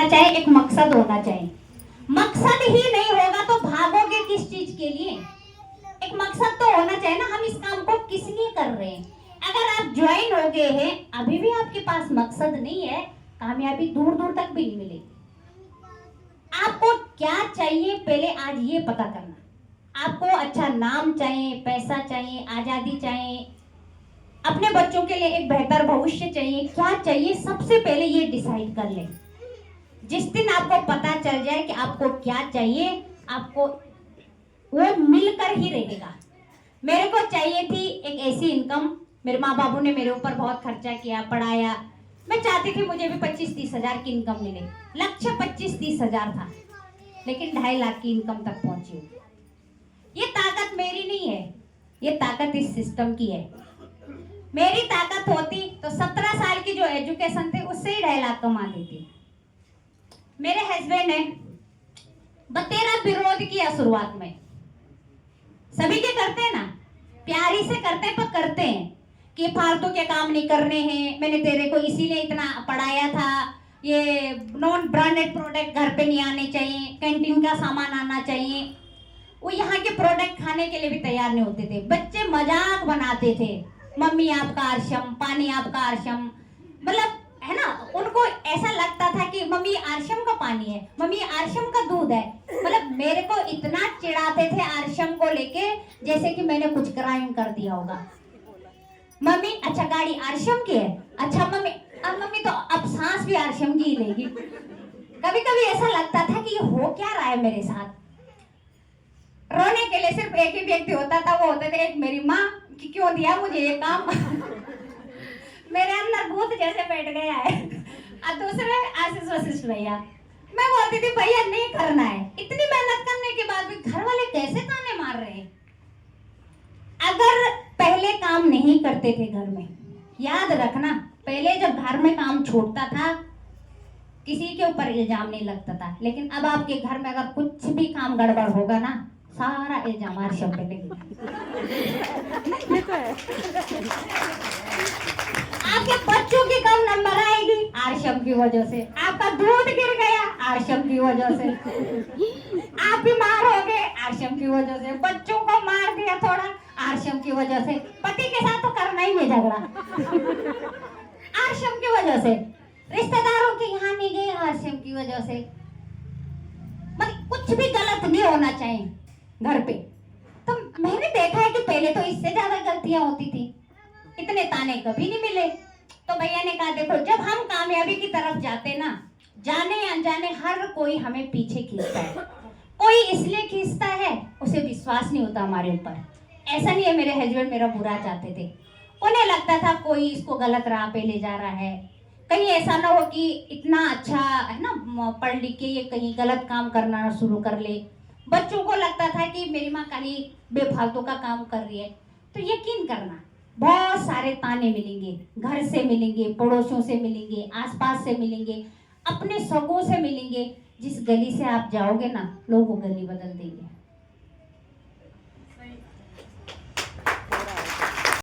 होना चाहिए, एक मकसद होना चाहिए। मकसद ही नहीं होगा तो भागोगे किस चीज के लिए? एक मकसद तो होना चाहिए ना, हम इस काम को किस लिए कर रहे हैं। अगर आप ज्वाइन हो गए हैं, अभी भी आपके पास मकसद नहीं है, कामयाबी दूर दूर तक भी नहीं मिलेगी। आपको क्या चाहिए पहले आज ये पता करना। आपको अच्छा नाम चाहिए, पैसा चाहिए, आजादी चाहिए, अपने बच्चों के लिए एक बेहतर भविष्य चाहिए, क्या चाहिए सबसे पहले ये डिसाइड कर ले। जिस दिन आपको पता चल जाए कि आपको क्या चाहिए, आपको वो मिलकर ही रहेगा। मेरे को चाहिए थी एक ऐसी इनकम, मेरे माँ बाबू ने मेरे ऊपर बहुत खर्चा किया, पढ़ाया, मैं चाहती थी मुझे भी 25-30 हजार की इनकम मिले। लक्ष्य 25-30 हजार था, लेकिन 2.5 लाख की इनकम तक पहुंची हूँ। ये ताकत मेरी नहीं है, ये ताकत इस सिस्टम की है। मेरी ताकत होती तो 17 साल की जो एजुकेशन थे उससे ही 2.5 लाख कमा देती। मेरे हस्बैंड ने बतेरा विरोध किया शुरुआत में, सभी के करते हैं ना, प्यारी से करते हैं, पर करते हैं कि फालतू के काम नहीं करने हैं, मैंने तेरे को इसीलिए इतना पढ़ाया था, ये नॉन ब्रांडेड प्रोडक्ट घर पे नहीं आने चाहिए, कैंटीन का सामान आना चाहिए। वो यहाँ के प्रोडक्ट खाने के लिए भी तैयार नहीं होते थे। बच्चे मजाक बनाते थे, मम्मी आपका आरशम, पानी आपका आरशम, मतलब है ना, उनको ऐसा लगता था कि मम्मी आरशम का पानी है, मम्मी आरशम का दूध है। मतलब मेरे को इतना चिढ़ाते थे आरशम को लेके, जैसे कि मैंने कुछ क्राइम कर दिया होगा। मम्मी अच्छा गाड़ी आरशम की है, अच्छा मम्मी, अब मम्मी तो अब सांस भी आरशम की ही लेगी। कभी कभी ऐसा लगता था कि ये हो क्या रहा है मेरे साथ। रोने के लिए सिर्फ एक ही व्यक्ति होता था, वो होते थे एक मेरी माँ, कि क्यों दिया मुझे ये काम। मेरे अंदर भूत जैसे बैठ गया है। और दूसरे आशीष वशिष्ठ भैया, मैं बोलती थी भैया नहीं करना है, इतनी मेहनत करने के बाद भी घर वाले कैसे ताने मार रहे हैं। अगर पहले काम नहीं करते थे घर में, याद रखना, पहले जब घर में काम छूटता था किसी के ऊपर इल्जाम नहीं लगता था, लेकिन अब आपके घर में अगर कुछ भी काम गड़बड़ होगा ना, सारा इल्जाम आरशम पे लगेगा। आपके बच्चों की कम नंबर आएगी आरशम की वजह से, आपका दूध गिर गया आरशम की वजह से, आप बीमार हो गए आरशम की वजह से, बच्चों को मार दिया थोड़ा आरशम की वजह से, पति के साथ तो करना ही है झगड़ा आरशम की वजह से, रिश्तेदारों के यहाँ नहीं गए आरशम की वजह से। मतलब कुछ भी गलत नहीं होना चाहिए घर पे। तो मैंने देखा है कि पहले तो इससे ज्यादा गलतियां होती थी, इतने ताने कभी नहीं मिले। तो भैया ने कहा देखो, जब हम कामयाबी की तरफ जाते ना, जाने अनजाने हर कोई हमें पीछे खींचता है। कोई इसलिए खींचता है, उसे विश्वास नहीं होता हमारे ऊपर। ऐसा नहीं है मेरे हस्बैंड मेरा बुरा चाहते थे, उन्हें लगता था कोई इसको गलत राह पे ले जा रहा है, कहीं ऐसा ना हो कि इतना अच्छा है ना पढ़ लिख के ये कहीं गलत काम करना शुरू कर ले। बच्चों को लगता था कि मेरी माँ खाली बेफालतू का काम कर रही है। तो यकीन करना, बहुत सारे ताने मिलेंगे, घर से मिलेंगे, पड़ोसियों से मिलेंगे, आसपास से मिलेंगे, अपने सगों से मिलेंगे। जिस गली से आप जाओगे ना, लोग वो गली बदल देंगे।